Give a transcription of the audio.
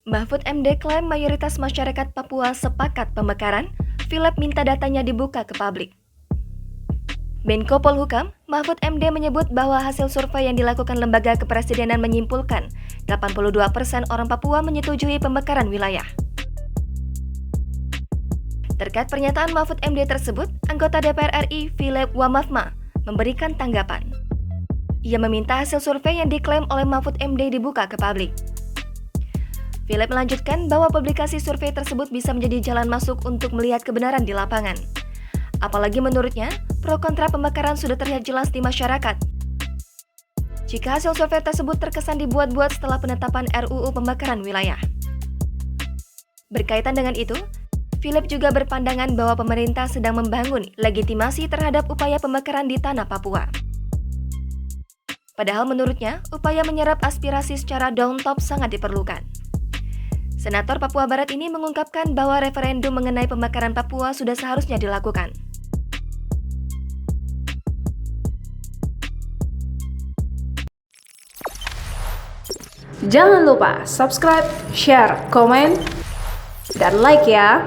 Mahfud MD klaim mayoritas masyarakat Papua sepakat pemekaran, Philip minta datanya dibuka ke publik. Menko Polhukam, Mahfud MD menyebut bahwa hasil survei yang dilakukan Lembaga Kepresidenan menyimpulkan 82% orang Papua menyetujui pemekaran wilayah. Terkait pernyataan Mahfud MD tersebut, anggota DPR RI Philip Wamafma memberikan tanggapan. Ia meminta hasil survei yang diklaim oleh Mahfud MD dibuka ke publik. Philip melanjutkan bahwa publikasi survei tersebut bisa menjadi jalan masuk untuk melihat kebenaran di lapangan. Apalagi menurutnya, pro kontra pemekaran sudah terlihat jelas di masyarakat. Jika hasil survei tersebut terkesan dibuat-buat setelah penetapan RUU pemekaran wilayah. Berkaitan dengan itu, Philip juga berpandangan bahwa pemerintah sedang membangun legitimasi terhadap upaya pemekaran di tanah Papua. Padahal menurutnya, upaya menyerap aspirasi secara down top sangat diperlukan. Senator Papua Barat ini mengungkapkan bahwa referendum mengenai pemekaran Papua sudah seharusnya dilakukan. Jangan lupa subscribe, share, komen, dan like ya!